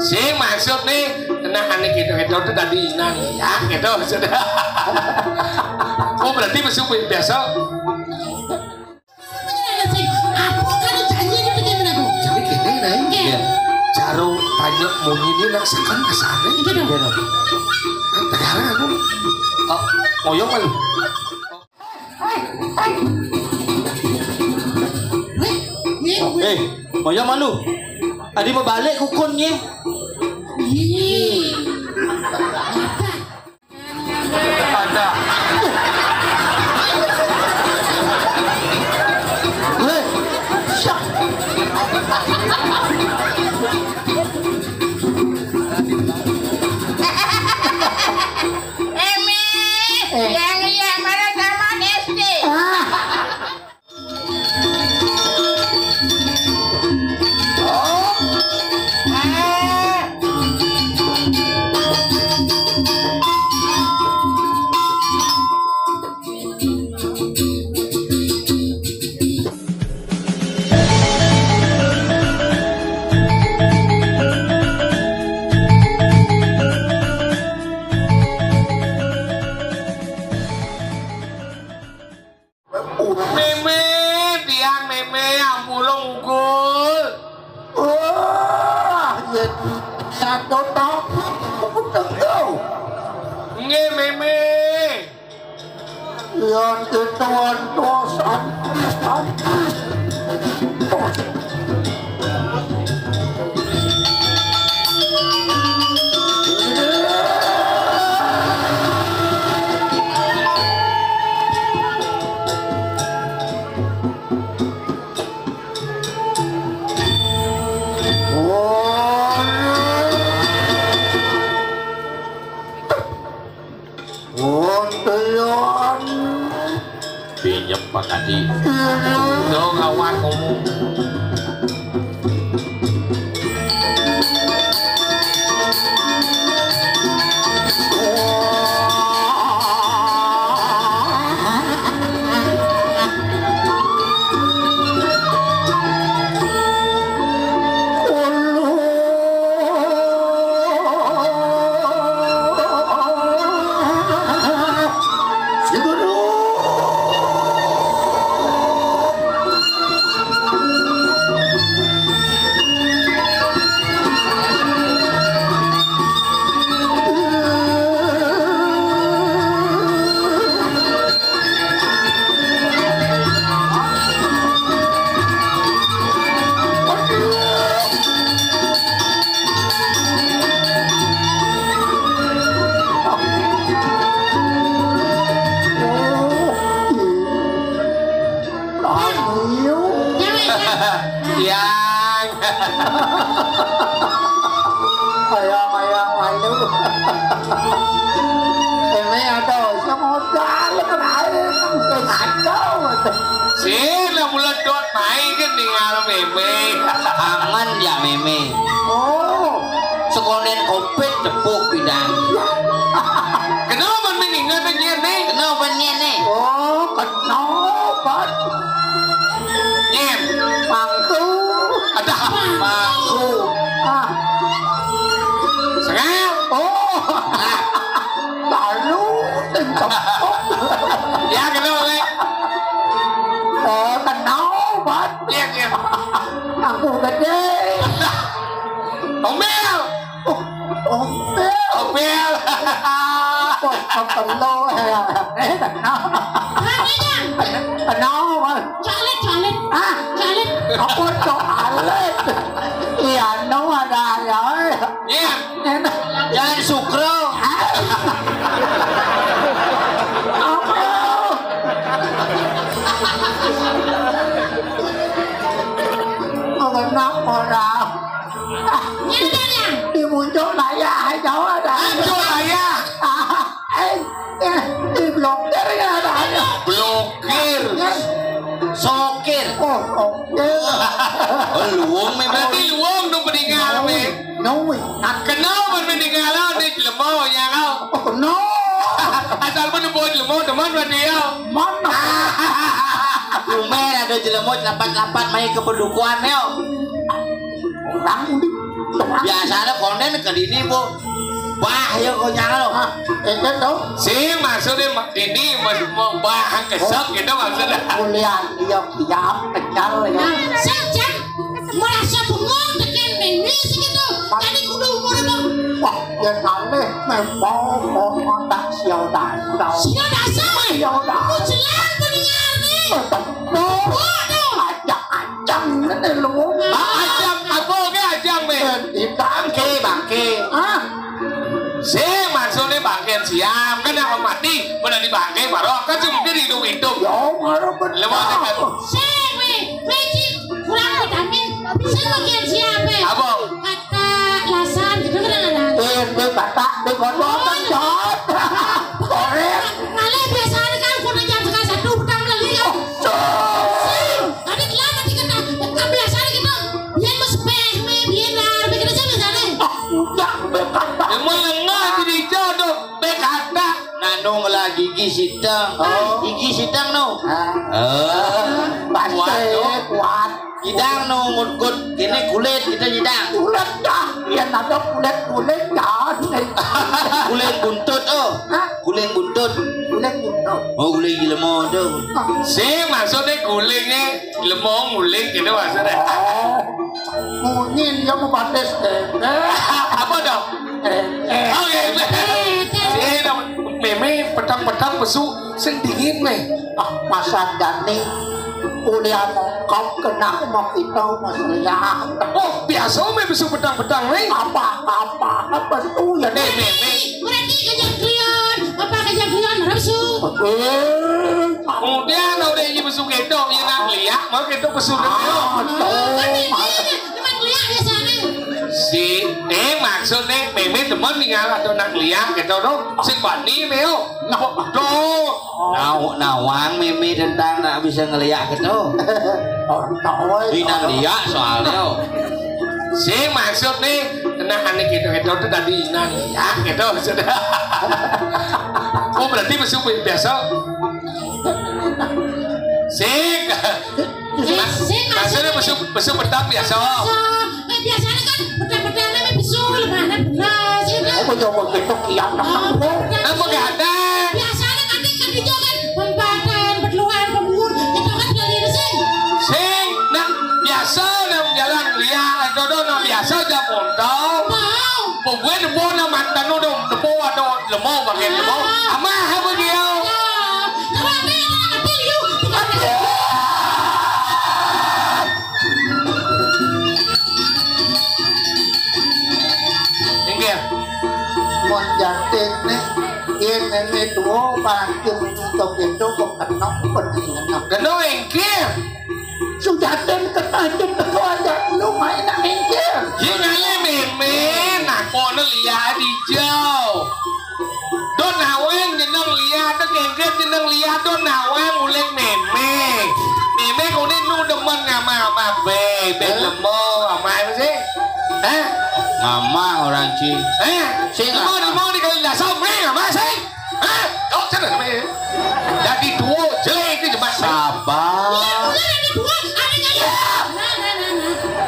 Sing maksud nih, nah aneh gitu itu tadi inang ya gitu sudah. Oh berarti masih biasa. Aku kan janji ini bagaimana aku? Jadi gini nih, Caro tanya mau ini nak sekan kesana. Itu dong. Sekarang aku, ngoyong malu. Ngoyong malu. Adi mau balik kukunnya. Ada. Pinjam Pak Adi. Dong awan ngomong. Sila meledot naik kan tinggal meme. Aman ya meme. Oh, sekolah kopet tepuk bidang. Kenapa mengingat nih? Kenapa nih? Oh, kenapa? Nyen, Mangku. ada mangku. Sengal. Oh, lalu tengkap. Ya kenapa nih? Kenapa? Nyen. Aku gede. Ombel. Ombel. Ombel. Perlu ya. Kenapa? Calet. Calet. Aku calet. Iya, no ada ya. Nyen. Jangan sukro. Kenapa orang? Đi muncul saya cháu ada. Muncul saya. Di blokir ya ada. Blokir. Sokir. Oh, sokir. Luang meme. Berarti luang dong peninggal me. Nui. Kenapa peninggal di lemo ya kau? No. Asal pun buat lemo teman berarti ya. Mana? Lumen ada jelemut lapat-lapat main kepedukuan yo. Orang ini, orang biasanya konten ke dini bu. Wah, ya kau jangan lo. Itu tuh. Si maksudnya ini mau bahang kesek gitu maksudnya. Kuliah dia kiam kejar ya. Saja merasa bengong dengan ini segitu. Tadi kudu umur dong. Wah, ya nanti memang mau tak siau dah. Siapa dasar? Siau dah. Aku jelas pendengar nih. Waduh, ajang ini lu. Ajang apa ke ajang me? Bangke. Ah, Si maksudnya bangke siap kan yang mati benar di bangke baru kan cuma dia hidup. yo baru betul. Lewat kan. Wajib kurang vitamin. Saya bagian siapa? Apa? Kata lasan gitu kan ada. Ini kata di kodok kencot. Korek. Malah biasanya kan pun aja sekali satu petang lagi ya. Tadi lama dikena. Kan biasanya kita biar mespeh me biar nar bikin aja biasanya. Udah berkata. Emang enggak jadi jodoh bekata. Nanu lah gigi sidang. Gigi sidang no. Pasti kuat. Sidang no ngut ini kulit kita sidang. Kulit dah. Ya nado kulit dah. Kulit buntut oh. Kulit buntut. Kulit buntut. Oh kulit gila mau tuh. Si maksudnya gulingnya lemong guling gitu maksudnya. Mungkin dia mau batas Apa dong? Oke. Si meme petang-petang pesu sing dingin me. masa Dani kuliah mongkok kena mau kita masalah Oh biasa me pesu petang-petang me. apa tuh ya nih Berarti kajak klion. Apa kajak klion harus Kemudian udah ini pesu gedong ya nak lihat mau gitu pesu gedong. kan ini teman klion biasanya. Si maksudnya meme teman tinggal atau nak lihat gitu dong. Si bani meo. Tuh. Nawang mimi tentang nak bisa ngeliat gitu. Tidak lihat soalnya. Si maksud nih kena aneh gitu tuh tadi nang ya gitu sudah. Oh berarti masih biasa. Si maksudnya masih bertap biasa. Biasanya kan petang-petangnya me bisul mana beras gitu. aku coba gitu kiam Apa gak ada? Biasanya kan di kan pembatan, berluan, pembur, itu kan dari sing. Sing nak biasa nam jalan lihat itu dong biasa aja montong. Mau. Pokoknya demo na mantan no dong demo atau lemau bagian lemau. Ama apa dia? Tapi nanti yuk. Tinggal. menjadi nih ini dua bantu untuk itu bukan pentingan Kena engkir. sudah dan kena itu aja lu main engkir Gimana meme nak kono lihat hijau. Don nawang jeneng lihat tuh engkir jeneng lihat don nawang mulai meme. Meme kau ni nu demen sama be lemau sama apa sih? Mama orang cing. Sing Mau di kali dah sama apa sih? Oh sana me. Jadi dua jelek itu cuma sabar.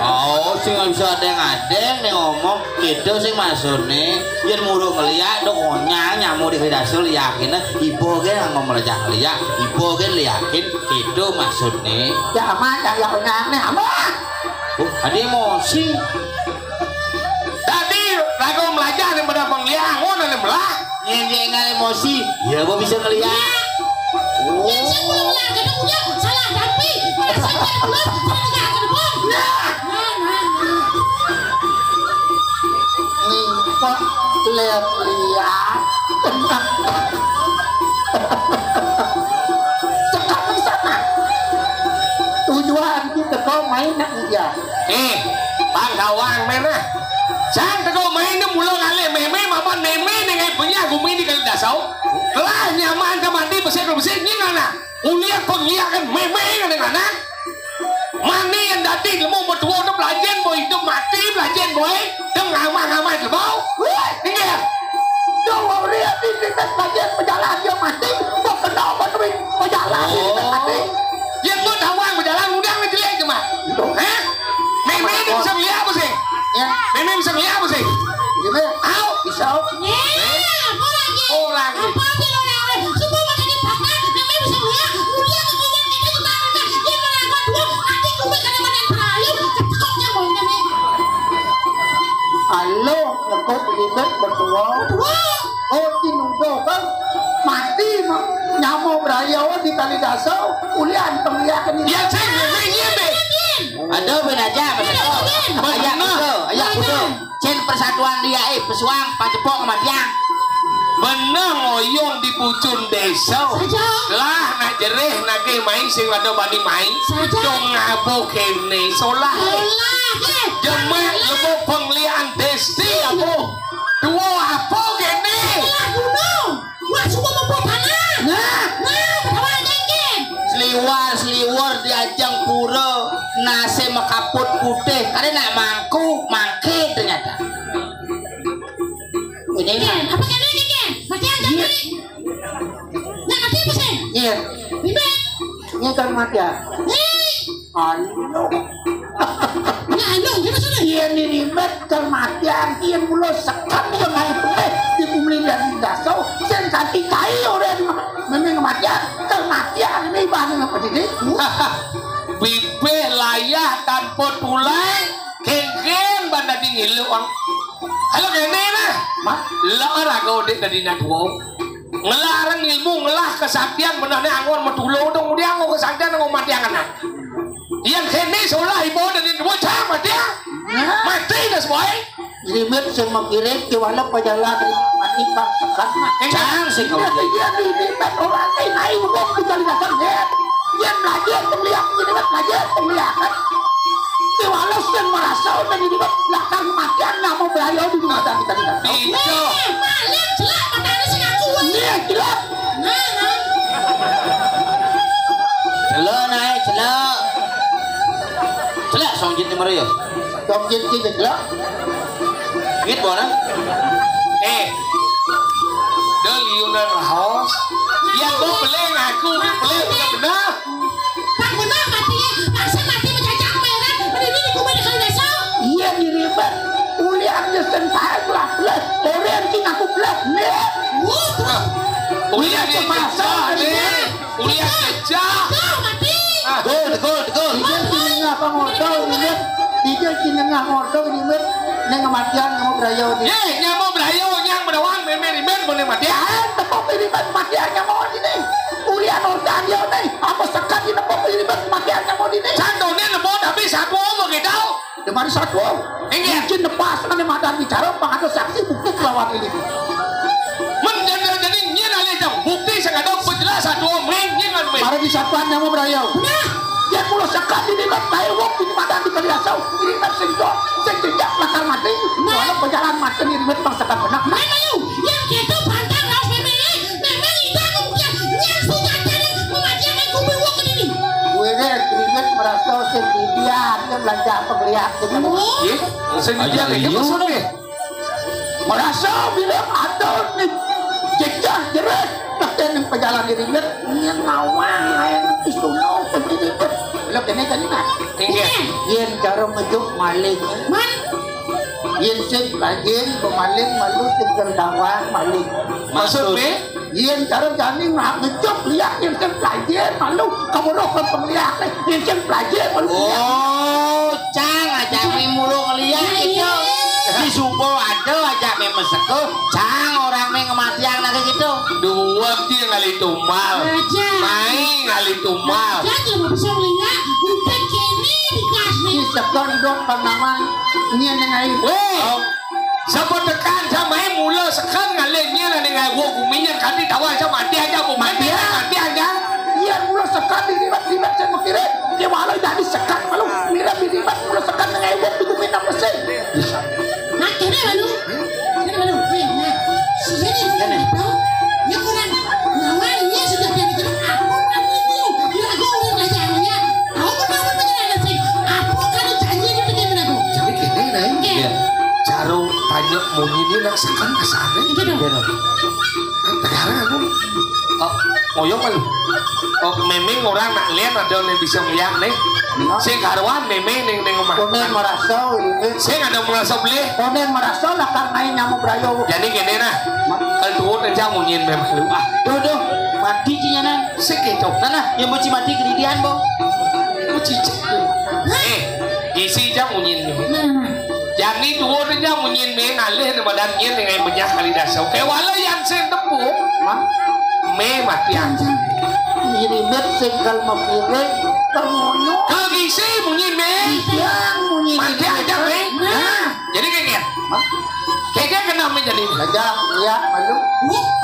Oh, sing nggak bisa ada nih ngomong gitu sing masuk nih. Yen murung ngeliat dong konyang nyamu di kedasul yakin ibu kan ngomong aja ngeliat ibu kan yakin gitu maksud nih. ya ama ya nih ama Ada emosi. tadi lagu belajar yang pada pengliang, oh nanti belah. Nyenyengan emosi. Ya, gua bisa ngeliat. Oh. Saya belum lah, kadang udah salah tapi saya belum saya nggak ketemu. nih kok lihat sekarang sana tujuan kita kau main aja Pangkawan mana? Sang kau main ni mula kali meme mama meme dengan punya aku main di kali dasau. Kelah nyaman ke mandi bersih ni nana. Uliak pengliak kan meme kan dengan anak. Mani yang dati mau berdua tu belajar boy itu mati belajar boy. Dengan ngamak tu mau. Ingat. Jauh lihat ini kan bagian berjalan dia mati kok kenapa tuh berjalan ini mati Yang tu tawang berjalan udang ni jelek cuma. Hah? Meme ni bisa lihat apa sih? ya Meme meme bisa ngeliat apa sih? Gini, Au, bisa. Apa lagi? Oh, lagi. Apa sih lo lagi? Semua macam di fakta, memang bisa melihat. Mulia kemudian kita juga dia melakukan dua. Nanti kumbe kada mana terayu, ketekoknya mau ini. Halo, ngekot libet berdua. Wah, Oh, tinunggo kan mati nyamuk berayawan di kali dasau. Ulian pemilihan ini. Ya ceng meme nyebe. Aduh ben aja betul. Ayak kudo, ayak kudo. Cen persatuan dia pesuang pacepok kematian. Benang oyong di pucun desa. saja. Lah nak jereh nak ke main sing ada bani main. Saja. Dong ngabo kene solah. Allah, Jemek lebo penglian desti apa? Dua apa kene? Allah gunung. Wah, semua membuat tanah. Nah, berapa jengkin? Seliwar di ajang pura nase makaput putih karena nak mangke ternyata. Ini Ken, apa kena Ken? Mati aja nih. Nak mati apa sih? Iya, Bibet. ini kan mati ya. Halo. Ya, anu, kita sudah. Iya ni ribet kematian. Iya mulu sekat yang naik di bumi dan dasau. Sen kaki kayu dan memang kematian. Kematian ini bahan apa ini? Bibe layah tanpa tulang. Ken banda dingin lu ang. Halo kene na. Lara kau dek dari natuau. Ngelarang ilmu ngelah kesaktian benar ni angwan matulong dong dia ngau kesaktian ngau mati angan. Yang kene solah ibu dari dua jam mati mati dah semua. Ribet sama kirim kiwala pajalan mati kan sekat mah. Jangan sih kau. Iya ni ribet orang lain naik bukan kejali dasar dia. Dia belajar pemilihan ini kan belajar pemilihan. Kiwala sen merasa dan ini kan belakang kematian nggak mau beraya di mata kita di dasar. Ijo. Malik celak matanya sing aku. Iya gila. Nah. Celak. Celak songjit ni Mario. Kau jadi gila. Git bona. Deliunan rahos. Yang kau peleng aku peleng benar. Pak benar matinya. Masa mati mencacak merah. Ini di kumai dekat desa. Iya ni ribet. Uliannya sentai belah belah. Orang sing aku belah nih. Ulian dia jejak ni. Ulian jejak. Kau mati. Gol. Dia kini ngapa ngotor ribet. Dia kini ngapa ngotor ribet. Neng kematian kamu beraya di. Nyamuk berayo nyang berawang memen boleh mati. Tepuk ribet matiannya mau di nih. Ulian orang dia nih. Apa sekat di tepuk ribet matiannya mau di nih. Satu ni lebih tapi satu mau kita. Di mana satu? Mungkin lepas nanti madan bicara pengatur saksi bukti kelawan ini. Menjadi nyena lejam bukti sangat dong penjelas satu meng nyengan meng. Mari disatuan yang mau beraya. Nah. Dia pulau sekat di dekat tayo wong di madan di kaliasau. Ini kan senjol. Sejak lakar mati. Mana penjalan mati ini ribet bang sekat benak. Ayo, yang kita pantang harus memang kita mungkin yang sudah jadi mengajar main kumai wong ini. Gue ribet merasa sendirian. Dia belanja pembelian. Senjata lagi masuk ni. Merasa bilang ada nih. Jejak jerat. Takkan yang penjalan di ribet. Ini nawang. Isu naw. Pembeli ribet. Bila kena kan ini. Yen cara ngejuk maling. Man, Yen sing lagi pemaling malu tinggal dawang maling. Maksud ni? Yen cara jani nak ngejuk lihat yen sing pelajar malu kamu rokok pemelihat. Yen sing pelajar malu. Oh, cang aja mi mulu ngeliat gitu. Di supo ada aja mi meseko. Cang orang mi kematian lagi gitu. Dua dia ngali tumal. aja. Main ngali tumal. Jadi mau bisa melihat bukan kini di kelas nih. Ni sekon dok panaman. Nya nengai. Weh. Siapa tekan sama mula sekarang ngali nyela dengan gua kuminya kali tawa sama mati aja bu mati aja. Yen mulu sekali ribet saya mengira. Dia malu jadi sekat malu. Mira ribet mulu sekat nengai wong di bumi 6%. Nah, kini malu. Nah, sini tahu. Ya kurang. Namanya sudah jadi terus aku mati dulu. Bila aku udah ngajarnya, aku kenapa penjelasan sih? Aku kalau janji ini bagaimana aku? Jadi kini nih. Iya. Caro tanya mau ini nak sekarang kesana. Itu dong. Sekarang aku Ngoyong kan. Memang orang nak lihat ada yang bisa melihat nih. Saya karuan memang neng rumah. Kuning merasa ini. Saya ada merasa beli. Kuning merasa lah karena ini nyamuk berayo. Jadi gini nah. Kalau tuh aja mau nyin memang lupa. Dodo, mati cinya nan. Segitu. Nana, yang mau mati kedidian bo. Cicik. Isi aja mau nyin. Jadi tuh aja mau nyin memang alih nama dan nyin dengan banyak kali dasar. Kewala yang saya tepuk. Me mati aja. Mirimet singgal memilih kemonyo. Kegisi munyin me. Yang munyi. Mati aja me. Jadi kayak Kayaknya kenapa jadi belajar lihat malu.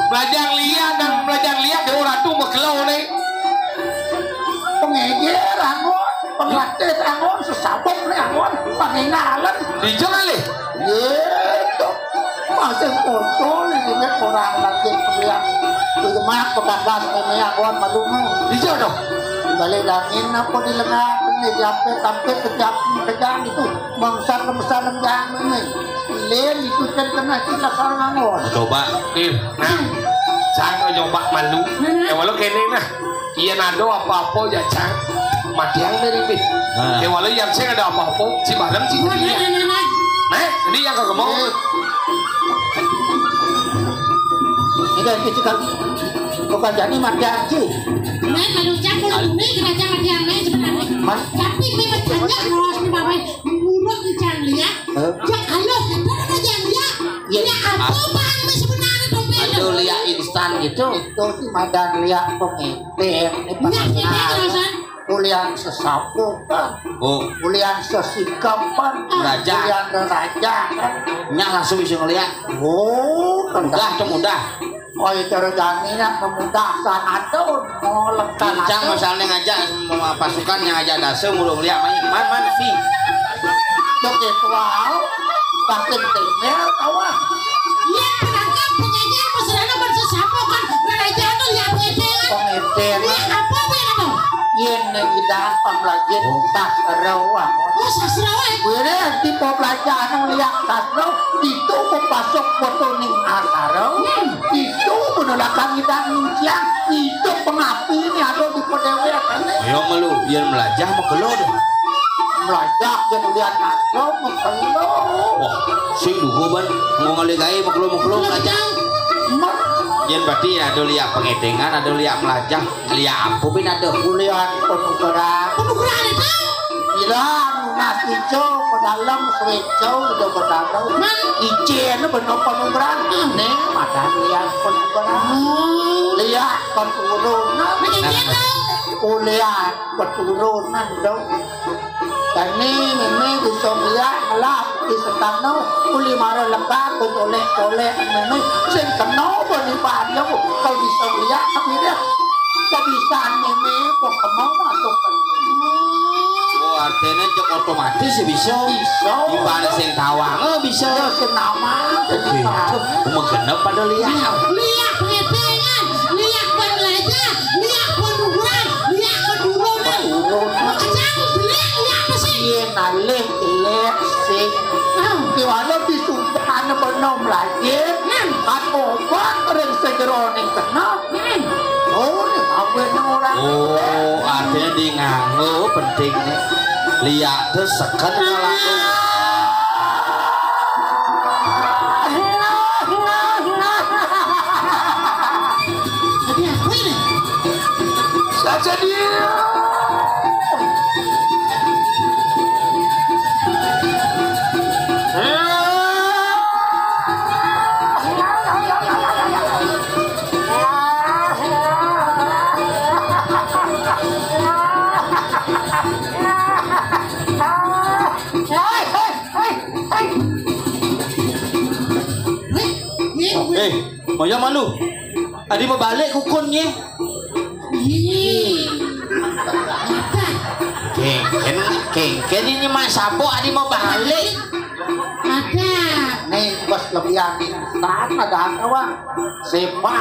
belajar lihat dan belajar lihat di orang tuh bekelau nih. Pengejar angon, pengatih angon, sesabok nih angon, pengenalan. Dijalan nih. Gitu. Masih foto ini orang lagi pilihan. Bagaimana pedagang ini angon malu mau. Dijalan dong. Balik langin apa di lengah ini sampai kejang itu bangsa besar lenggang ini. Len itu kan kena kita sekarang angon. Coba. Nah, Cang nyoba malu. Ya walau kene nah. Iya nado apa-apa ya Cang. Mati yang meripit. Ya walau yang saya ada apa-apa si bareng si dia. Nah, ini yang kagak mau. Ini kita kali. Bukan jadi mati aja. Nah, malu campur ini kerajaan mati yang lain sebenarnya. Tapi memang tanya harus dibawa buruk di lihat. Jak halo, mana yang lihat? Ya apa bang sebenarnya dompet? Aduh lihat instan gitu. Itu si madan lihat pengintir. Ini pengintir. Kuliah sesapu kan. Oh, Kuliah sesikapan. Raja. Kuliah raja kan. nya langsung bisa ngeliat. Oh, Mudah tuh mudah. Oh, itu reganinya kemudahan atau mau lekan Cang misalnya ngajak pasukan yang ngajak dasar mulu ngeliat man fi. begitu wow, pakai timel kawan. Iya, penangkap pengajar masalahnya bersesapok kan. Kerajaan tuh lihat pengetengan. Pengintir. Lihat apa benar? Yen kita pembelajar sastra. Oh, sastrawan. Wire di pembelajaran lihat sastra itu kupasok foto ning asaro. Itu penolakan kita siang itu pengapi ini ada di PDW kan. Ayo melu biar melajah mau keluar. Belajar dan lihat sastra mengkelo. Wah, sing dugo ban mau ngaligai mau keluar melajah. Yen berarti ada lihat pengedengan, ada lihat melajah, lihat apa pun ada. Kuliah penugaran. Penugaran itu. Bilang nasi cow pedalam sweet cow udah berdalam. Ijen benar penugaran. Neng ada lihat penugaran. Lihat keturunan. Kuliah keturunan dong. Dan ini bisa lihat lah di setano kuli marah lekat oleh ini sing kenal bani banyak kalau bisa lihat tapi dia kebiasaan ini kok mau masuk kan. Oh artinya cek otomatis bisa. Di mana sing tawang bisa. Ya sing nama jadi Mengenap pada lihat. Lihat pengetengan, lihat penelajar, lihat penugaran, lihat keturunan. Kejang beli lihat apa sih? iya nalih ilek sing di mana disumpah benom lagi kan obat ring segeroning kena oh ini apa orang Oh artinya di nganggo penting nih. Lihat tuh seken ngalaku. Ada apa ini? Saja dia. Moyo malu. Adi mau balik kukunnya. Kengken ini mas sapo adi mau balik. Ada. nih bos lebihan instan ada kawan sepak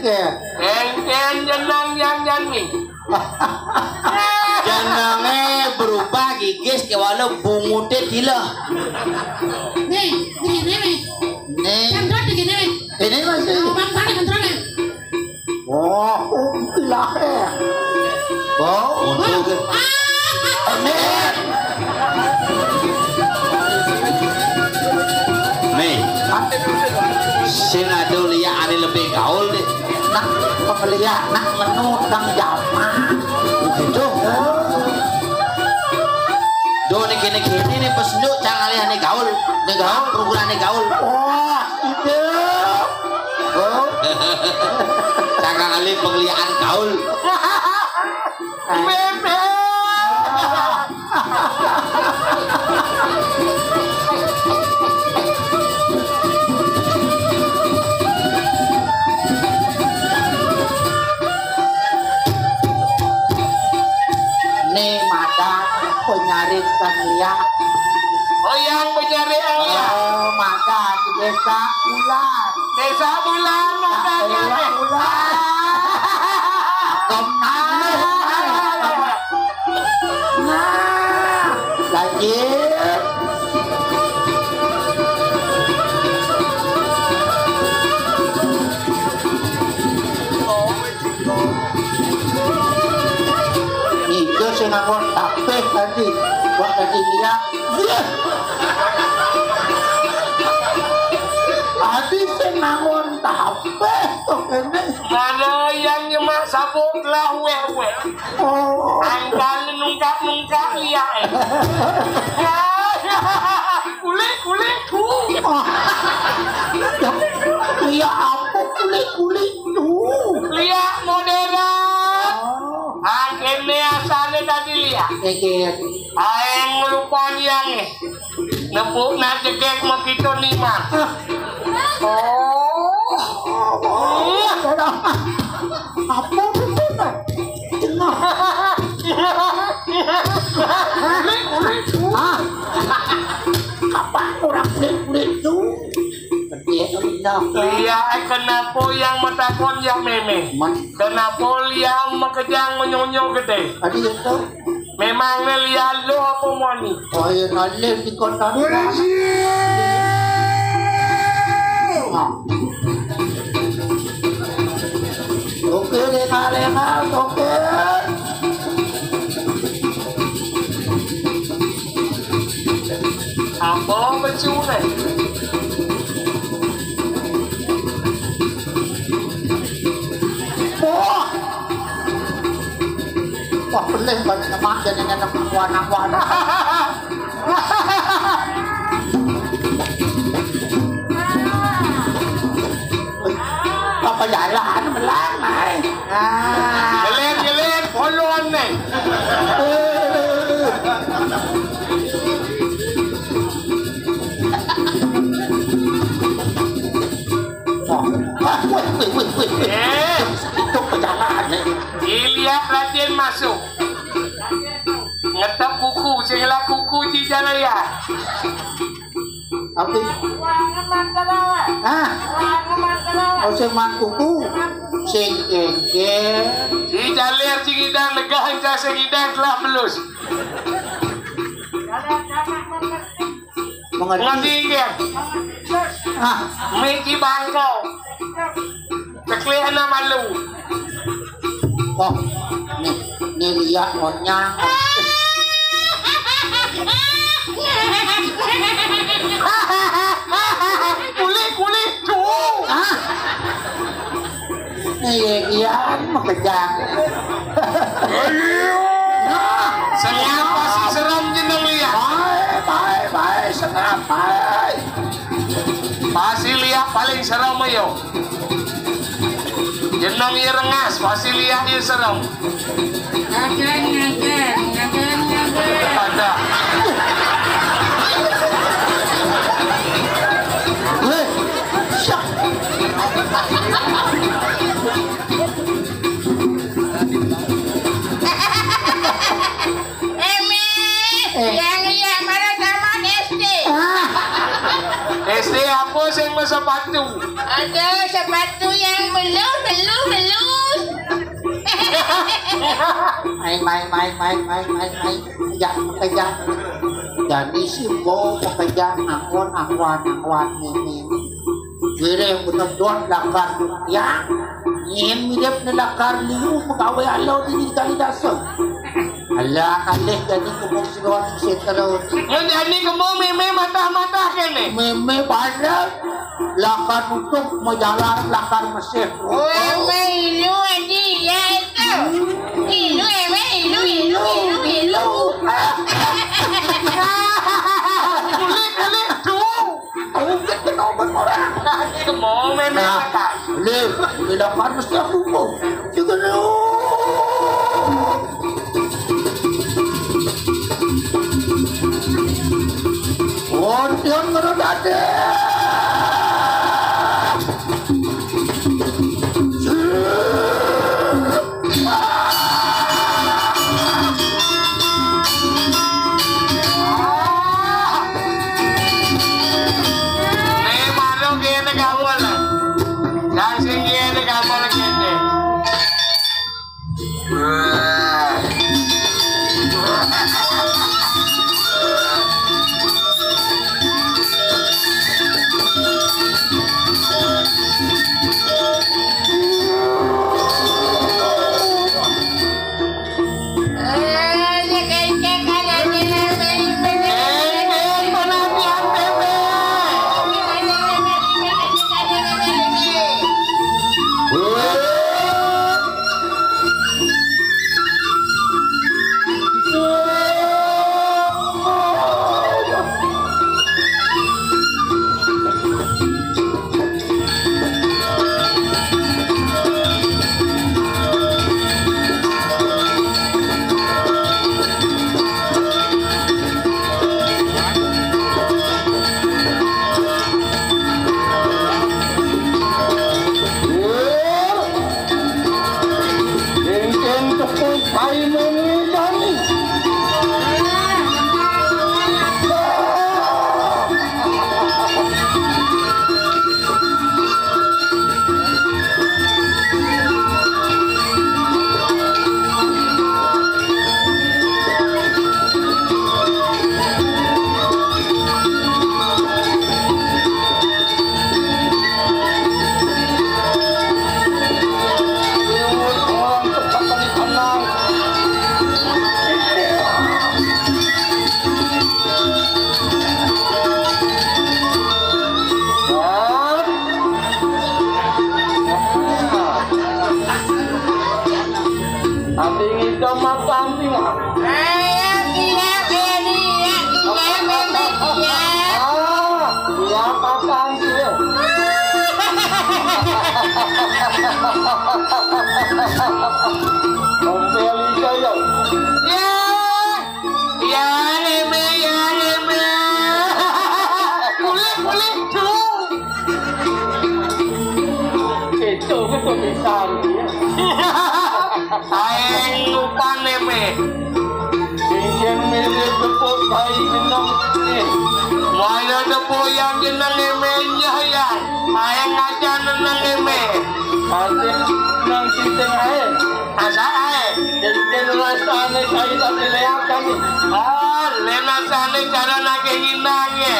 Ken jenang yang nih. jenenge berubah gigis ke walau bungute dilah. Nih, nih. Kontrol begini nih. Ini masih. Bang sana kontrolnya. Oh, gila ya. Oh, Untuk nih, sing ada liya ane lebih gaul deh. nak pembelian, nak menutang zaman. Gitu. Do nih kene nih pesenduk cang alih ane gaul, ukuran ane gaul. Oh, itu. Oh, Cang alih pengliaan gaul. Bebe. Nih madang penyarikan lihat. Oh yang penyari Allah. Oh, maka di desa Ular. Desa bulan makanya. Ular. Komnas. Nah, lanjut. Itu sih nganggur tape tadi. Buat tadi dia. Tadi sih nganggur tape. Mana yang nyemak sabuk lah wewe. Oh. Angkan nungkak ya. Kulit. Ya apa kulit tuh? Lihat modern. Akhirnya asalnya tadi lihat. Aeng lupa yang nepuk na cekek makito lima. Apa itu nak? Kulit. Apa orang kulit tu? Lihat kenapa yang metakon yang meme. Kenapa lihat makejang menyonyo gede. Tadi itu. Memang lihat lo apa moni. Oh ya nalih di kota. Oke leha, oke. Apa mencuri? Wah, boleh banyak nama dan yang warna-warna. Apa jalan melang, mai? Gelet, polon nih. Wih. Itu perjalanan nih. Lihat Raden masuk. Ngetap kuku, segala kuku di jalan ya. Apa? Oh, sing mantuku. Sing engke. Di jalir cingidang negah hingga segidang telah belus. Mengerti? Ngadingin. Miki bangkau. Keklian malu. Oh, nih lihat monyang. Kulit tuh. Nih lihat makejang. Senyap pasti seram jeneng lihat. Bye, senang, bye. Pasti lihat paling seram ayo. Jeneng ia rengas, pasti lihat ia seram. Ada. Hei, syak. SD apa sing sepatu? Ada sepatu yang belus. May. Pekerja. Jadi simbo pekerja angwan ini. Kira benar-benar lakar ya. Ingin mirip na lakar liu pegawai Allah di kali dasar. Allah kalih jadi kemungsinuan setara. Jadi kamu meme mata-mata kene. Meme banyak lakar untuk menjalan lakar Mesir. Ilu adi ya itu. Ilu. Kulit tuh. Aku kena obat orang. Kamu meme mata. Liv, udah lakar mesti aku kok. Juga Oh, dia ngerot ada. Aing lupa neme. Ingin mirip tepuk bayi minum ini. Wala tepuk yang kena lemenya ya. Aing aja nang leme. Ating nang siteng ae. Asa ae. Jadi rasane kai tak dileakan. Lena sane cara nak hinangnya.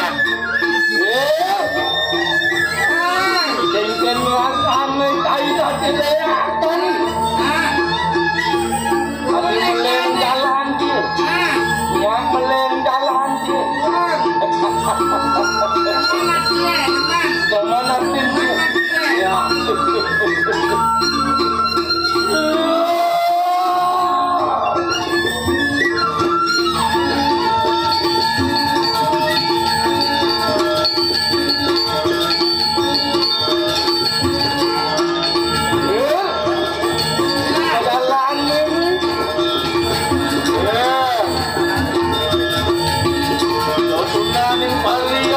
Jadi rasane kai tak dileakan. Meleng jalan dia, yang meleng jalan dia. Jangan nanti dia. Ya. Bali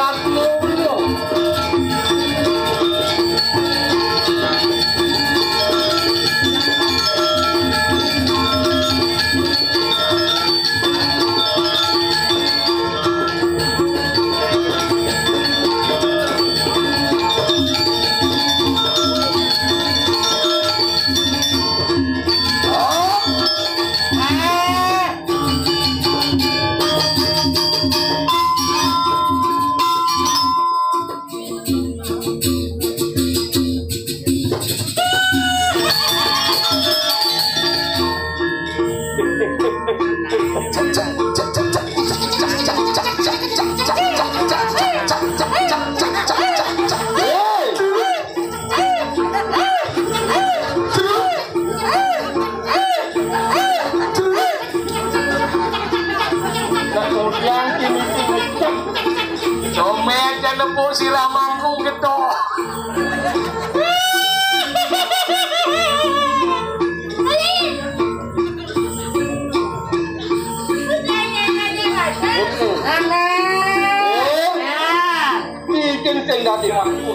penting dari mangku.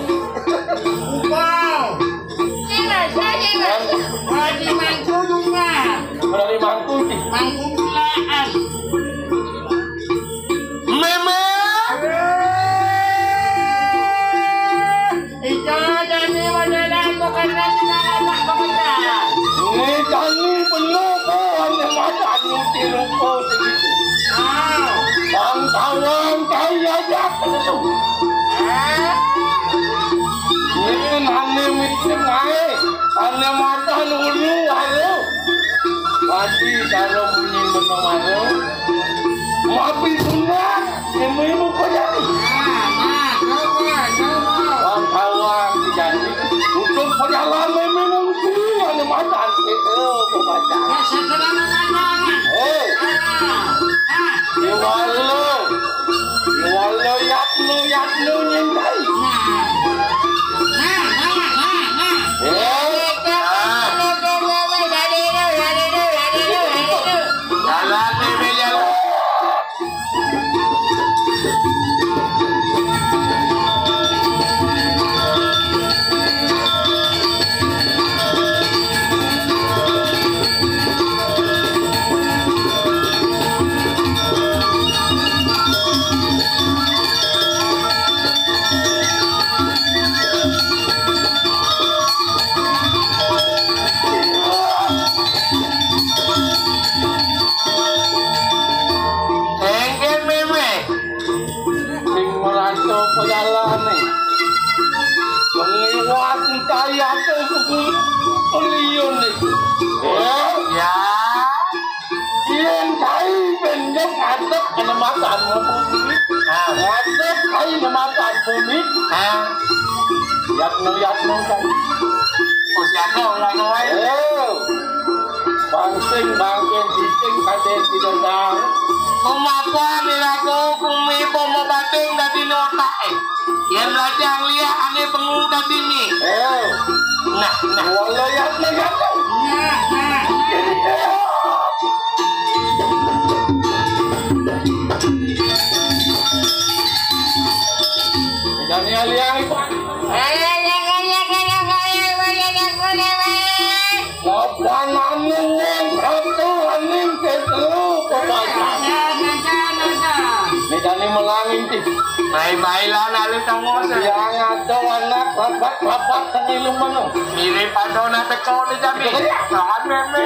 Wow. Jangan saya. Di mangku juga. Dari mangku sih. Mangku belaan. Meme. Itu jadi adalah bukan lagi anak pekerjaan. Ini jani penuh hanya makan tiru kau segitu. Bangkawan kaya jatuh tu. Ini nane meeting ay, ane makan ulu halo. Pasti kalau bunyi benar-benar, mapi sunat, ibu kau jadi. Bangkawan jadi, untuk perjalanan memang kiri ane makan itu baca. Iwalo yatnu nyintai. Jalan meme jalan. Engken meme. Sing merantau perjalanan. Pengiwat kaya tu peliun ni. Ya. Ian kai benjok adep kena makan bumi. Adep kai kena makan bumi. Yatnu kan. Usiaku lah kau. Bangsing bangken cicing kade tidak dah. Kumapa niraku kumipo mabating dadi nota Yang belajar lihat ane pengu dadi ni. Nah. Walau yatnu. Jangan aliang itu. Kapanan yang satu aning ketelu kebaca. Ni jani melangin ti. Baik-baiklah nalu tangos. Yang ada anak bapak tengilung mana. Mirip pada nak tekau ni jadi. Jangan meme.